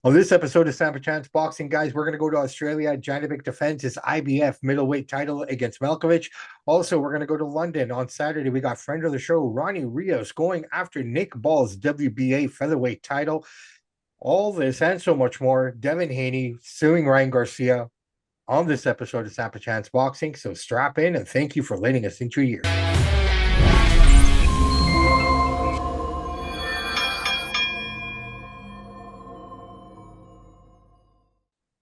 On this episode of Samp&Chance Boxing, guys, we're going to go to Australia. Janibek defends his IBF middleweight title against Mikhailvich. Also, we're going to go to London on Saturday. We got friend of the show, Ronny Rios, going after Nick Ball's WBA Featherweight title. All this and so much more. Devin Haney suing Ryan Garcia on this episode of Samp&Chance Boxing. So strap in and thank you for letting us into your ear.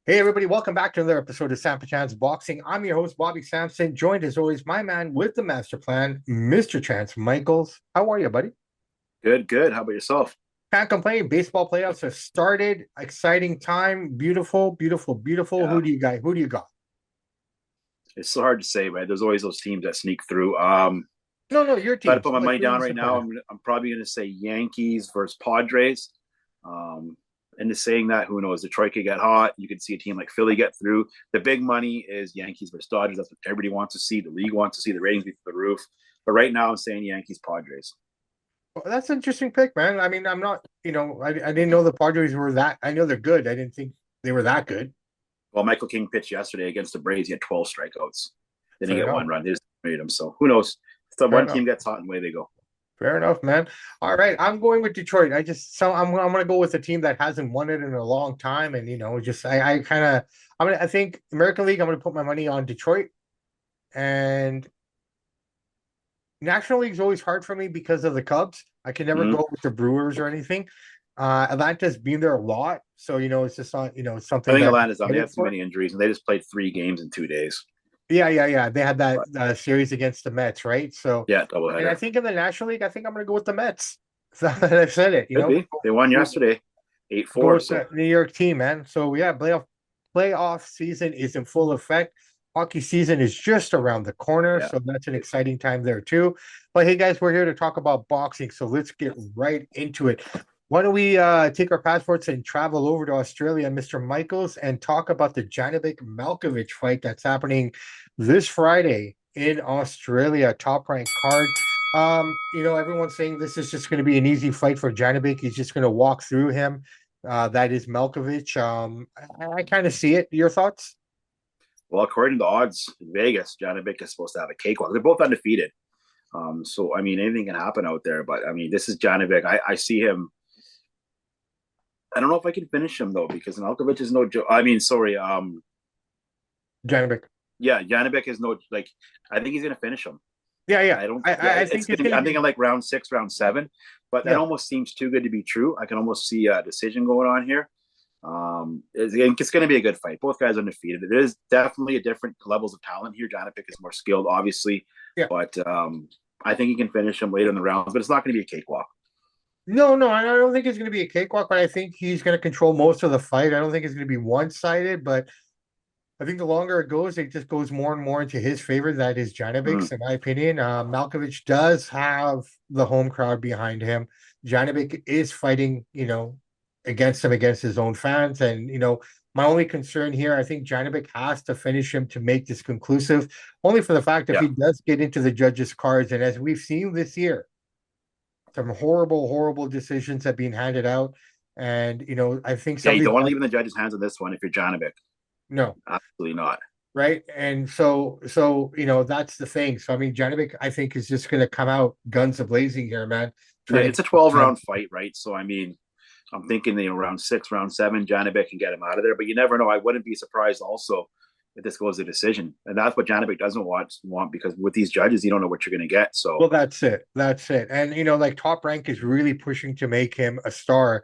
Hey, everybody, welcome back to another episode of Samp&Chance Boxing. I'm your host, Bobby Sampson, joined as always, my man with the master plan, Mr. Chance Michaels. How are you, buddy? Good, good. How about yourself? Can't complain. Baseball playoffs have started. Exciting time. Beautiful, beautiful, beautiful. Yeah, Who do you got? Who do you got? it's so hard to say, but there's always those teams that sneak through. No, your If I had to team. put So, my like, money who are down you right now, supporting? I'm probably going to say Yankees versus Padres. Um, and just saying that, who knows? Detroit could get hot. You could see a team like Philly get through. The big money is Yankees versus Dodgers. That's what everybody wants to see. The league wants to see the ratings be through the roof. But right now, I'm saying Yankees Padres. Well, that's an interesting pick, man. I mean, I'm not, I didn't know the Padres were that. I know they're good. I didn't think they were that good. Well, Michael King pitched yesterday against the Braves. He had 12 strikeouts. They didn't Fair get enough. one run. They just made him. So who knows? So Fair one enough. team gets hot and away they go. Fair enough, man. All right, I'm going with Detroit. I'm gonna go with a team that hasn't won it in a long time, and just I kind of I think American League. I'm gonna put my money on Detroit, and National League's always hard for me because of the Cubs. I can never Mm-hmm. go with the Brewers or anything. Atlanta's been there a lot, so it's just not it's I something think that Atlanta's done. I'm They excited have too for. many injuries, and they just played 3 games in 2 days. Yeah. They had that But series against the Mets, right? So, yeah, and I doubleheader. think in the National League, I think I'm gonna go with the Mets. So I've said it. Could be. They won yesterday, eight Go four. with So the New York team, man. So yeah, playoff season is in full effect. Hockey season is just around the corner, yeah, so that's an exciting time there too. But hey, guys, we're here to talk about boxing, so let's get right into it. Why don't we take our passports and travel over to Australia, Mr. Michaels, and talk about the Janibek Malkovich fight that's happening this Friday in Australia, top ranked card. Everyone's saying this is just going to be an easy fight for Janibek. He's just going to walk through him. That is Malkovich. I kind of see it. Your thoughts? well, according to the odds in Vegas, Janibek is supposed to have a cakewalk. They're both undefeated. So I mean, anything can happen out there. But I mean, this is Janibek. I see him. I don't know if I can finish him though because Malkovich is no joke. I mean, sorry. Janibek. Yeah, Janibek is no like. I think he's gonna finish him. Yeah. I don't. Yeah, I it's think it's gonna be. going to I'm be. thinking like round 6, round 7. But that Yeah. almost seems too good to be true. I can almost see a decision going on here. It's going to be a good fight. Both guys are undefeated. There is definitely a different levels of talent here. Janibek is more skilled, obviously, Yeah. but I think he can finish him later in the rounds. But it's not going to be a cakewalk. No, I don't think it's going to be a cakewalk, but I think he's going to control most of the fight. I don't think it's going to be one-sided, but I think the longer it goes, it just goes more and more into his favor. That is Mm, Janibek's, in my opinion. Malkovich does have the home crowd behind him. Janibek is fighting, against him, against his own fans. And, my only concern here, I think Janibek has to finish him to make this conclusive, only for the fact if yeah, he does get into the judges' cards. And as we've seen this year, some horrible, horrible decisions have been handed out. And, I think yeah. some of You these, don't want to leave in the judges' hands on this one if you're Janibek. no, Absolutely not. right? And so that's the thing. So I mean, Janibek, I think, is just going to come out guns a blazing here, man. Yeah, Trying to it's get a 12 the round fight, right? So I mean, I'm thinking round 6, round 7, Janibek can get him out of there. But you never know. I wouldn't be surprised also if this goes to decision, and that's what Janibek doesn't want because with these judges, you don't know what you're going to get. So well, that's it. That's it. And like Top Rank is really pushing to make him a star,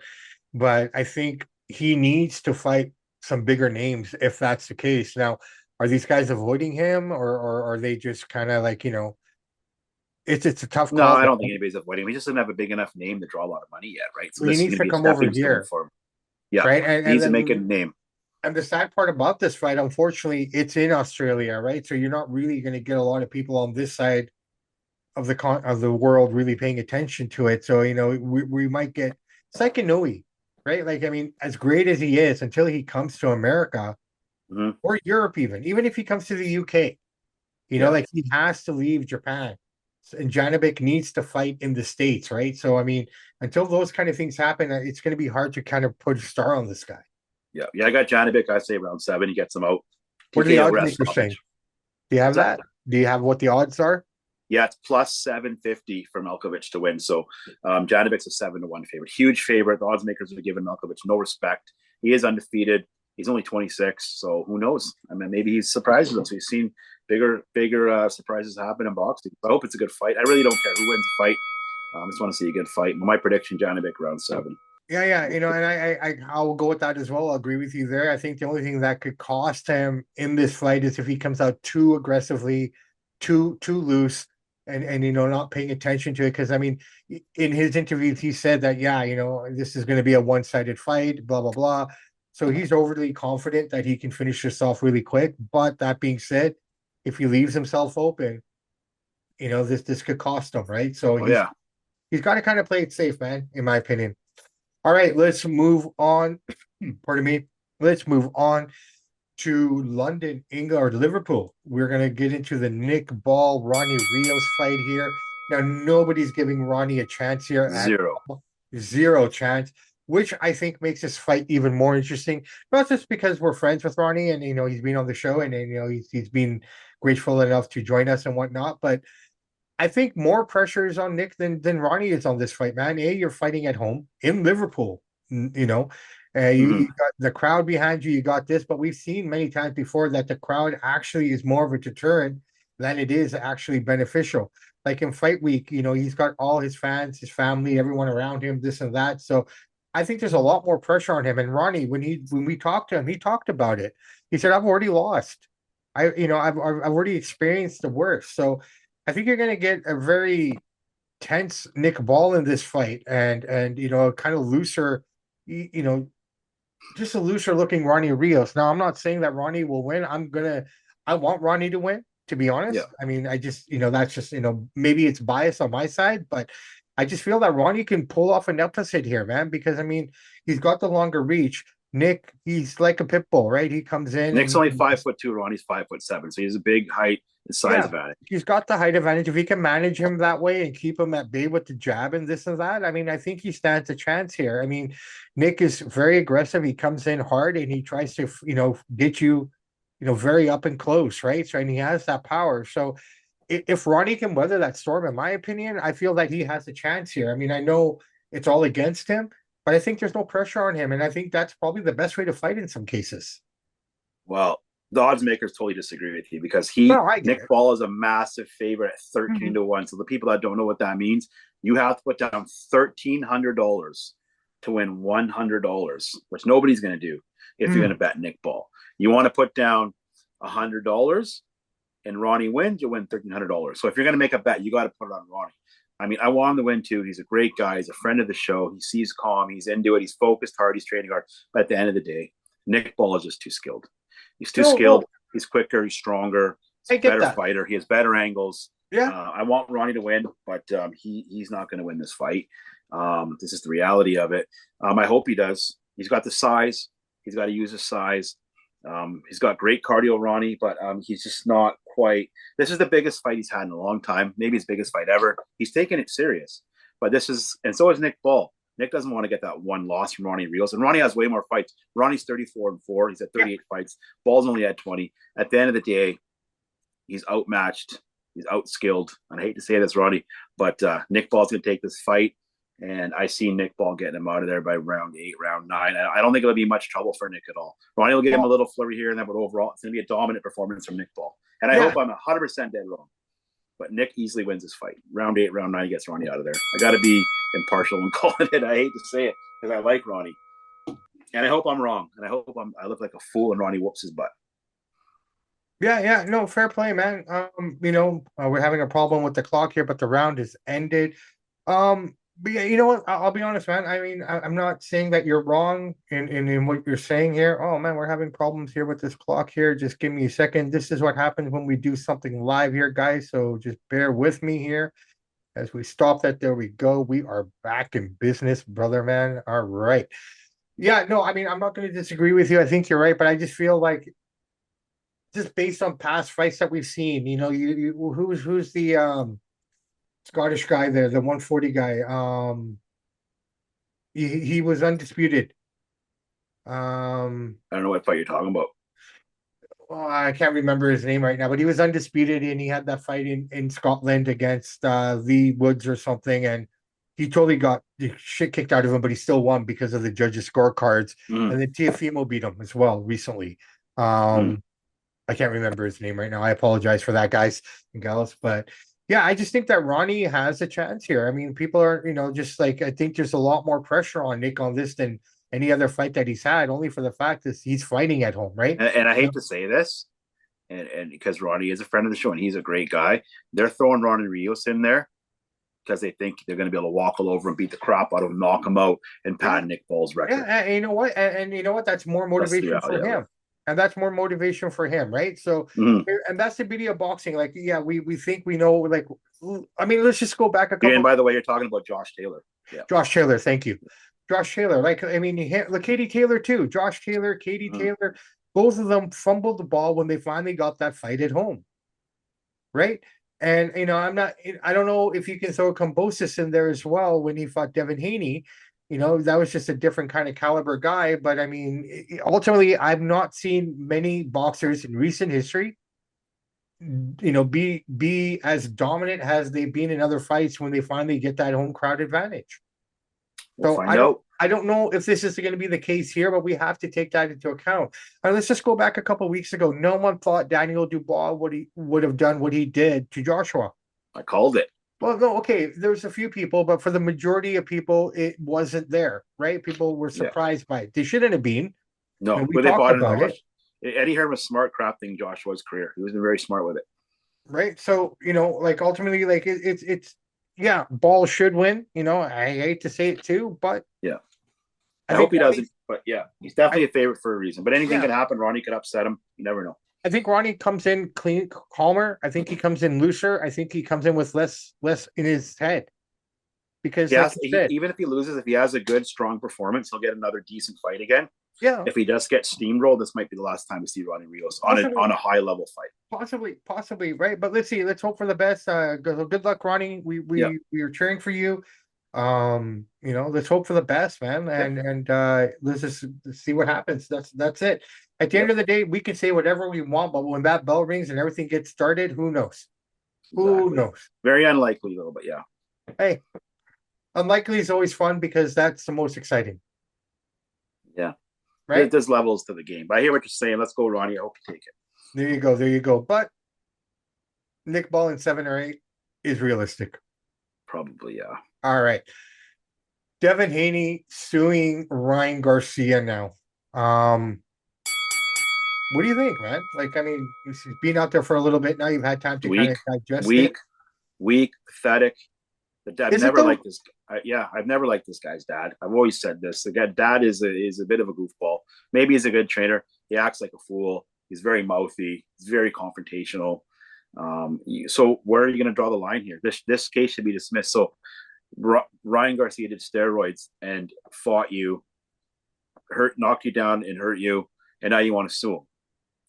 but I think he needs to fight some bigger names if that's the case. Now, are these guys avoiding him, or are they just kind of like it's a tough no, call, I but don't think anybody's avoiding him. He just doesn't have a big enough name to draw a lot of money yet, right? So he this is needs going to to be a come over stepping stone here, for him. Yeah, right? he And needs to then make a name. and the sad part about this fight, unfortunately, it's in Australia, right? So you're not really going to get a lot of people on this side of the world really paying attention to it. So we might get it's like Inoue, right? Like I mean, as great as he is, until he comes to America Mm-hmm. or Europe, even if he comes to the UK, Yeah, like he has to leave Japan. and Janibek needs to fight in the States, right? So I mean, until those kind of things happen, it's going to be hard to kind of put a star on this guy. Yeah, yeah. I got Janibek. I say round 7. He gets him out. What are the TKO odds rest makers saying? stoppage. Do you have What's that? that? Do you have what the odds are? Yeah, it's plus 750 for Milkovic to win. So Janibek's a 7-1 favorite. Huge favorite. The odds makers are giving Milkovic no respect. He is undefeated. He's only 26, so who knows? I mean, maybe he's surprises us. We've seen bigger surprises happen in boxing. I hope it's a good fight. I really don't care who wins the fight. I just want to see a good fight. My prediction: Janibek round 7. Yeah, yeah, and I'll go with that as well. I'll agree with you there. I think the only thing that could cost him in this fight is if he comes out too aggressively, too loose, and not paying attention to it. Because I mean, in his interviews, he said that this is going to be a one-sided fight, blah blah blah. So he's overly confident that he can finish this off really quick. But that being said, if he leaves himself open, this could cost him, right? So Yeah, he's got to kind of play it safe, man, in my opinion. All right, let's move on. Pardon me. Let's move on to London, England, or Liverpool. We're going to get into the Nick Ball, Ronny Rios fight here. Now, nobody's giving Ronny a chance here at 0. all. Zero chance, which I think makes this fight even more interesting. Not just because we're friends with Ronny and, he's been on the show and, he's been grateful enough to join us and whatnot, but I think more pressure is on Nick than Ronny is on this fight, man. You're fighting at home in Liverpool, you got the crowd behind you. You got this, but we've seen many times before that the crowd actually is more of a deterrent than it is actually beneficial. Like in fight week, he's got all his fans, his family, everyone around him, this and that. So I think there's a lot more pressure on him. And Ronny, when we talked to him, he talked about it. He said, "I've already lost. I've already experienced the worst." So I think you're going to get a very tense Nick Ball in this fight, and kind of looser, just a looser looking Ronny Rios. Now, I'm not saying that Ronny will win. I want Ronny to win, to be honest. Yeah. I mean, I just, that's just, maybe it's bias on my side, but I just feel that Ronny can pull off an upset here, man, because I mean, he's got the longer reach. Nick, he's like a pit bull, right? He comes in. Nick's only 5'2", Ronny's 5'7", so he's a big height and size advantage. He's got the height advantage. If he can manage him that way and keep him at bay with the jab and this and that, I mean, I think he stands a chance here. I mean, Nick is very aggressive. He comes in hard and he tries to, get you, very up and close, right? So, and he has that power. So, if Ronny can weather that storm, in my opinion, I feel that he has a chance here. I mean, I know it's all against him, but I think there's no pressure on him, and I think that's probably the best way to fight in some cases. Well, the odds makers totally disagree with you because Nick Ball is a massive favorite at 13-1. So the people that don't know what that means, you have to put down $1,300 to win $100, which nobody's going to do if you're going to bet Nick Ball. You want to put down $100 and Ronny wins, you win $1,300. So if you're going to make a bet, you got to put it on Ronny. I mean, I want him to win too. He's a great guy. He's a friend of the show. He sees calm. He's into it. He's focused hard. He's training hard. But at the end of the day, Nick Ball is just too skilled. He's too skilled. He's quicker. He's stronger. He's a better fighter. He has better angles. Yeah. I want Ronny to win, but he's not going to win this fight. This is the reality of it. I hope he does. He's got the size. He's got to use his size. He's got great cardio, Ronny, but he's just not quite. This is the biggest fight he's had in a long time, maybe his biggest fight ever. He's taking it serious, but this is, and so is Nick Ball. Nick doesn't want to get that one loss from Ronny Rios, and Ronny has way more fights. Ronny's 34-4. He's at 38 fights. Ball's only at 20. At the end of the day, he's outmatched. He's outskilled. And I hate to say this, Ronny, but Nick Ball's going to take this fight. And I see Nick Ball getting him out of there by round 8, round 9. I don't think it'll be much trouble for Nick at all. Ronny will give him a little flurry here and there, but overall, it's going to be a dominant performance from Nick Ball. And I hope I'm 100% dead wrong. But Nick easily wins this fight. Round 8, round 9, he gets Ronny out of there. I got to be impartial and calling it. I hate to say it because I like Ronny. And I hope I'm wrong. And I hope I look like a fool and Ronny whoops his butt. Yeah. No, fair play, man. We're having a problem with the clock here, but the round is ended. But yeah, you know what? I'll be honest, man. I mean, I'm not saying that you're wrong in what you're saying here. Oh man, we're having problems here with this clock here. Just give me a second. This is what happens when we do something live here, guys. So just bear with me here as we stop that. There we go. We are back in business, brother, man. All right. Yeah, no, I mean, I'm not going to disagree with you. I think you're right, but I just feel like just based on past fights that we've seen, who's the Scottish guy there, the 140 guy. He was undisputed. Um, I don't know what fight you're talking about. well, I can't remember his name right now, but he was undisputed and he had that fight in Scotland against Lee Woods or something, and he totally got the shit kicked out of him, but he still won because of the judges' scorecards. Mm, And then Tiafimo beat him as well recently. mm. I can't remember his name right now. I apologize for that, guys and gals. But yeah, I just think that Ronnie has a chance here. I mean, people are, just like I think there's a lot more pressure on Nick on this than any other fight that he's had, only for the fact that he's fighting at home, right? And I You know, hate to say this, and because Ronnie is a friend of the show and he's a great guy, they're throwing Ronny Rios in there because they think they're going to be able to walk all over and beat the crap out of him, knock him out, and yeah, pad Nick Ball's yeah, record. and you know what? And you know what? That's more That's the motivation for reality of it. him. And that's more motivation for him, right? So, Mm. and that's the beauty of boxing. Like, yeah, we think we know, like, I mean, let's just go back a And couple. by the way, you're talking about Josh Taylor. Yeah. Josh Taylor, thank you. Josh Taylor, like, I mean, like Katie Taylor too. Josh Taylor, Katie Mm. Taylor, both of them fumbled the ball when they finally got that fight at home, right? And I don't know if you can throw Kambosos in there as well when he fought Devin Haney. That was just a different kind of caliber guy. But I mean, ultimately, I've not seen many boxers in recent history, be as dominant as they've been in other fights when they finally get that home crowd advantage. We'll So find out. I don't know if this is going to be the case here, but we have to take that into account. And let's just go back a couple of weeks ago. No one thought Daniel Dubois would have done what he did to Joshua. I called it. Well, no, okay, there's a few people, but for the majority of people, it wasn't there, right? People were Yeah. surprised by it. They shouldn't have been. No, And we but they talked bought it about on. it, Eddie Hearn was smart crafting Joshua's career. He was very smart with it. right? So, like ultimately, like it's yeah, ball should win. I hate to say it too, but Yeah. I I think hope he Ronnie, doesn't. But yeah, he's I, definitely a favorite for a reason. But anything yeah, can happen. Ronnie could upset him. You never know. I think Ronnie comes in clean, calmer. I think he comes in looser. I think he comes in with less in his head because, like Yes, you said, even if he loses, if he has a good, strong performance, he'll get another decent fight again. yeah, If he does get steamrolled, this might be the last time we see Ronnie Rios on possibly, a high level fight. possibly, right? But let's see. Let's hope for the best. Good luck, Ronnie. We Yeah, we are cheering for you. Let's hope for the best, man, yeah, and let's just see what happens. That's it. At the end yep, of the day, we can say whatever we want, but when that bell rings and everything gets started, who knows? Who exactly. knows? Very unlikely though, but yeah, Hey, unlikely is always fun because that's the most exciting, yeah. right? There's levels to the game. But I hear what you're saying. Let's go, Ronnie. I hope you take it. There you go. There you go. But Nick Ball in 7 or 8 is realistic. Probably, yeah. All right. Devin Haney suing Ryan Garcia now. What do you think, man? Like, I mean, he's been out there for a little bit now. You've had time to kind Weak, of digest it. weak, weak, pathetic. I've Is it never though? liked this. Yeah, I've never liked this guy's dad. I've always said this. The guy, dad is a bit of a goofball. Maybe he's a good trainer. He acts like a fool. He's very mouthy. He's very confrontational. So where are you going to draw the line here? This case should be dismissed. So Ryan Garcia did steroids and fought you, knocked you down, and hurt you, and now you want to sue him.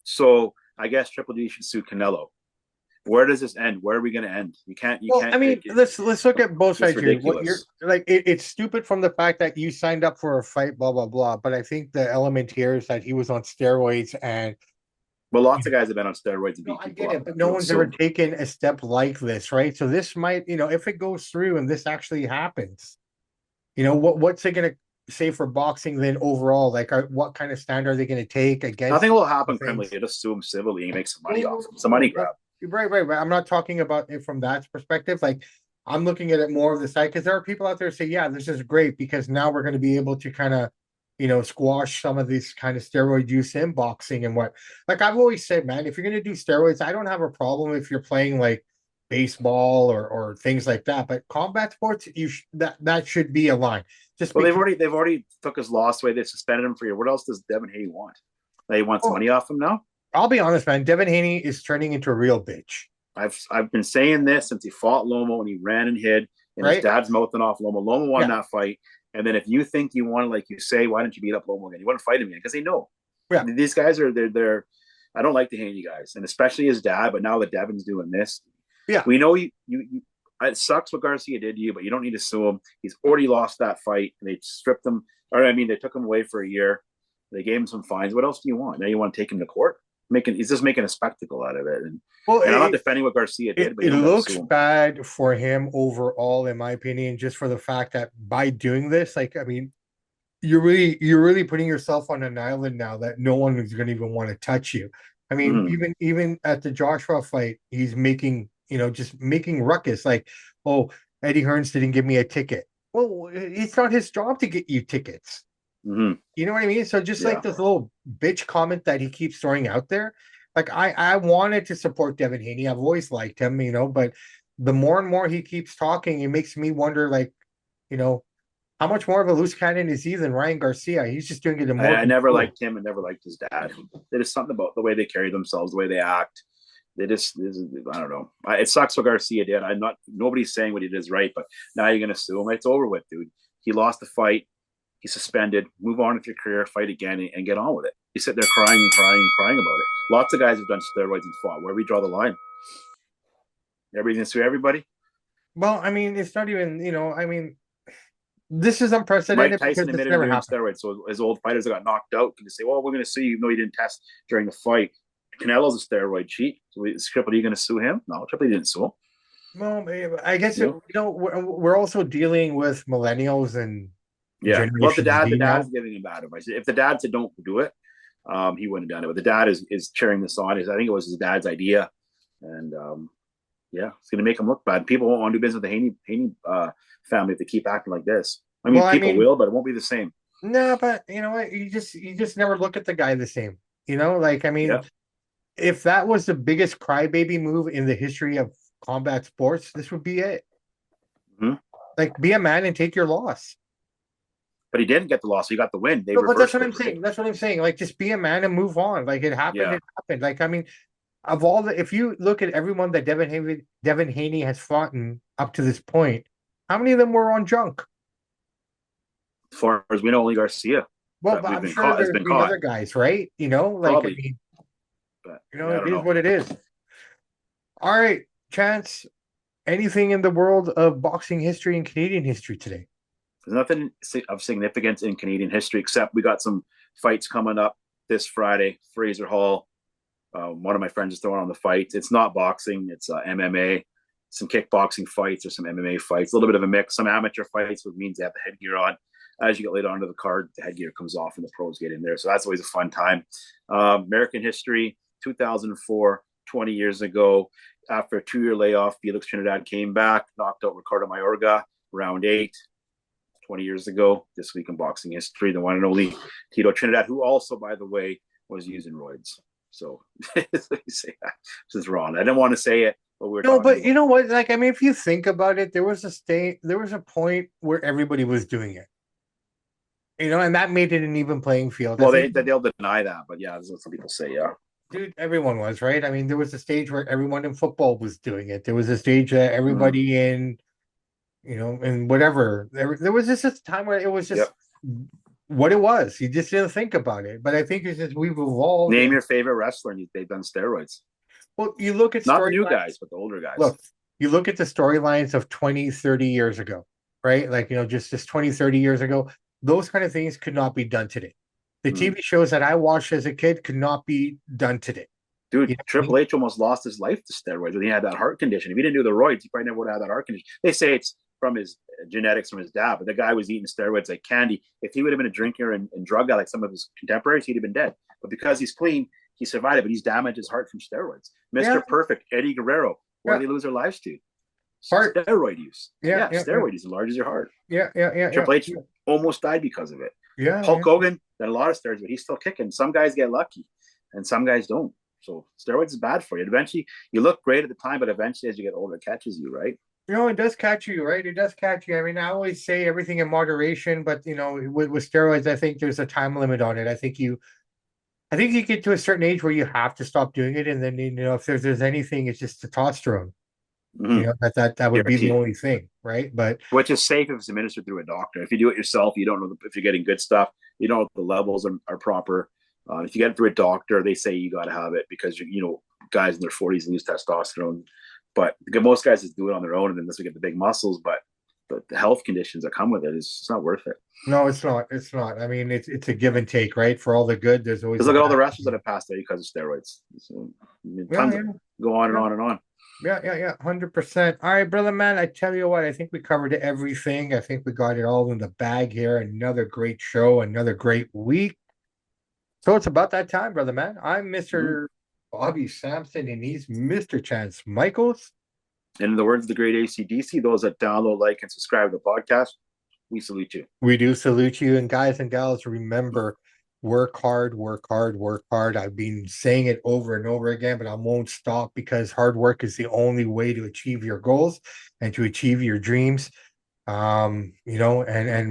So I guess Triple D should sue Canelo. Where does this end? Where are we going to end? You can't. You Well, can't. I mean, let's look at both It's sides here. What you're ridiculous. like, it's stupid from the fact that you signed up for a fight, blah blah blah. But I think the element here is that he was on steroids, and But lots of guys have been on steroids and no, beat I people get up. it, but no So, one's ever taken a step like this, right? So this might, if it goes through and this actually happens, what's it going to say for boxing then overall? Like, what kind of stand are they going to take nothing against will happen criminally. things? You just sue him civilly and make some money off him. Some money No, grab. right. I'm not talking about it from that perspective. Like, I'm looking at it more of the side because there are people out there who say, yeah, this is great because now we're going to be able to kind of, squash some of this kind of steroid use in boxing and what. Like I've always said, man, if you're going to do steroids, I don't have a problem if you're playing like baseball or things like that. But combat sports, that should be a line. Just Well, because. they've already took his loss away. They suspended him for a year. What else does Devin Haney want? He wants Oh, money off him now. I'll be honest, man. Devin Haney is turning into a real bitch, I've been saying this since he fought Lomo and he ran and hid, and his right? dad's mouthing off Lomo. Lomo won Yeah, that fight, and then if you think you want to, like you say, why don't you beat up Lomo again? You want to fight him again because they know yeah. these guys are they're. I don't like the Haney guys, and especially his dad. But now that Devin's doing this, Yeah. we know you it sucks what Garcia did to you, but you don't need to sue him. He's already lost that fight, and they stripped him. Or I mean, they took him away for a year. They gave him some fines. What else do you want? Now you want to take him to court? He's just making a spectacle out of it. Well, And I'm not defending what Garcia did, but it you don't got to looks sue him. bad for him overall, in my opinion, just for the fact that by doing this, like, I mean, you're really putting yourself on an island now that no one is going to even want to touch you. I mean, Mhm. even at the Joshua fight, he's making, just making ruckus like, oh, Eddie Hearns didn't give me a ticket. Well, it's not his job to get you tickets. Mhm. You know what I mean? So just like Yeah. this little bitch comment that he keeps throwing out there, like I wanted to support Devin Haney. I've always liked him, but the more and more he keeps talking, it makes me wonder, like, you know, how much more of a loose cannon is he than Ryan Garcia? He's just doing it in more I never control. liked him and never liked his dad. There's something about the way they carry themselves, the way they act. They just, I don't know. It sucks what Garcia did. Nobody's saying what he did is right, but now you're going to sue him. It's over with, dude. He lost the fight. He's suspended. Move on with your career, fight again, and get on with it. You sit there crying and crying and crying about it. Lots of guys have done steroids and fought. Where we draw the line? Everybody's going to sue everybody? Well, I mean, it's not even, I mean, this is Mike unprecedented Tyson because it's admitted to never doing happened. steroids. So his old fighters that got knocked out can just say, well, we're going to sue you even though you didn't test during the fight. Canelo's a steroid cheat. So is Triple E going to sue him? No, Triple E didn't sue him. Well, I guess, You know? we're also dealing with millennials and Yeah. Well, if the Generation Z dad's now. giving him bad advice. If the dad said don't do it, he wouldn't have done it. But the dad is cheering this on. I think it was his dad's idea, and yeah, it's going to make him look bad. People won't want to do business with the Haney family if they keep acting like this. I mean, Well, I people mean, will, but it won't be the same. no, but you know what? You just never look at the guy the same. Like, I Yeah. mean, if that was the biggest crybaby move in the history of combat sports, this would be it. Mhm. Like, be a man and take your loss. But he didn't get the loss. He got the win. They No, but that's reversed what it, I'm right? saying. That's what I'm saying. Like, just be a man and move on. Like, it happened. Yeah. It happened. Like, I mean, of all if you look at everyone that Devin Haney has fought in up to this point, how many of them were on junk? As far as we know, only Garcia Well, that but we've I'm been sure caught has there's been been caught. other guys, right? Like, I Probably. mean, But yeah, I it don't is know. what it is. All right, Chance, anything in the world of boxing history and Canadian history today? There's nothing of significance in Canadian history except we got some fights coming up this Friday. Fraser Hall, one of my friends is throwing on the fights. It's not boxing, it's MMA, some kickboxing fights or some MMA fights, a little bit of a mix, some amateur fights, which means they have the headgear on. As you get later onto the card, the headgear comes off and the pros get in there. So that's always a fun time. American history, 2004, 20 years ago, after a 2-year layoff, Felix Trinidad came back, knocked out Ricardo Mayorga, round 8. 20 years ago, this week in boxing history, the one and only Tito Trinidad, who also, by the way, was using roids. So let me say that. This is wrong. I didn't want to say it, but we were No, talking but about you know what? Like, I mean, if you think about it, there was a point where everybody was doing it. And that made it an even playing field. I well, think, they'll deny that, but yeah, that's what some people say. Yeah, dude, everyone was, right? I mean, there was a stage where everyone in football was doing it. There was a stage that mm-hmm. everybody in, and whatever. There was just this time where it was just Yep. what it was. You just didn't think about it. But I think it's just we've evolved. Name your favorite wrestler, and they've done steroids. Well, you look at Not the new storylines. guys, but the older guys. Look, you look at the storylines of 20, 30 years ago, right? Like, just 20, 30 years ago, those kind of things could not be done today. The TV shows that I watched as a kid could not be done today. Dude, Triple H almost lost his life to steroids when he had that heart condition. If he didn't do the roids, he probably never would have had that heart condition. They say it's from his genetics from his dad, but the guy was eating steroids like candy. If he would have been a drinker and drug guy like some of his contemporaries, he'd have been dead. But because he's clean, he survived it, but he's damaged his heart from steroids. Mr. Perfect, Eddie Guerrero, where did they lose their lives to? Heart. Steroid use. Steroid use enlarges your heart. Yeah. Triple H almost died because of it. Yeah. Hulk Hogan did a lot of steroids, but he's still kicking. Some guys get lucky, and some guys don't. So steroids is bad for you. Eventually, you look great at the time, but eventually, as you get older, it catches you, right? It does catch you, right? It does catch you. I mean, I always say everything in moderation, but with steroids, I think there's a time limit on it. I think you get to a certain age where you have to stop doing it, and then if there's anything, it's just testosterone. Mm-hmm. That would be the only thing, right? But which is safe if it's administered through a doctor. If you do it yourself, you don't know if you're getting good stuff. You don't know if the levels are proper. If you get it through a doctor, they say you got to have it because guys in their 40s lose testosterone But most guys just do it on their own, and then this will get the big muscles. But the health conditions that come with it is just not worth it. No, it's not. It's not. I mean, it's a give and take, right? For all the good, there's always Because the look at all bad. the wrestlers that have passed away because of steroids. So, I mean, Yeah, tons yeah, of go on and yeah. on and on. Yeah, 100%. All right, brother, man. I tell you what, I think we covered everything. I think we got it all in the bag here. Another great show, another great week. So it's about that time, brother, man. I'm Mm-hmm. Mr. Bobby Sampson, and he's Mr. Chance Michaels. And in the words of the great ACDC, those that download, like, and subscribe to the podcast, we salute you. We do salute you. And guys and gals, remember, work hard, work hard, work hard. I've been saying it over and over again, but I won't stop because hard work is the only way to achieve your goals and to achieve your dreams. And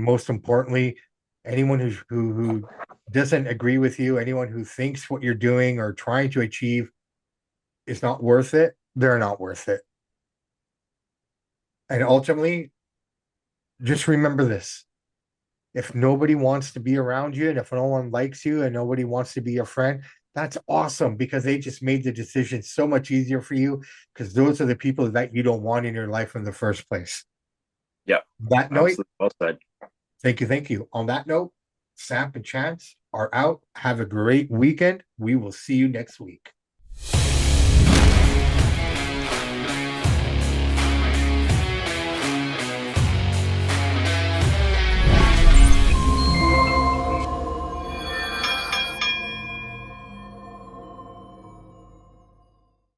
most importantly, anyone who doesn't agree with you, anyone who thinks what you're doing or trying to achieve is not worth it, they're not worth it. And ultimately, just remember this. If nobody wants to be around you and if no one likes you and nobody wants to be your friend, that's awesome because they just made the decision so much easier for you because those are the people that you don't want in your life in the first place. Yeah, That note, absolutely well said. thank you, thank you. On that note, Samp and Chance are out. Have a great weekend. We will see you next week.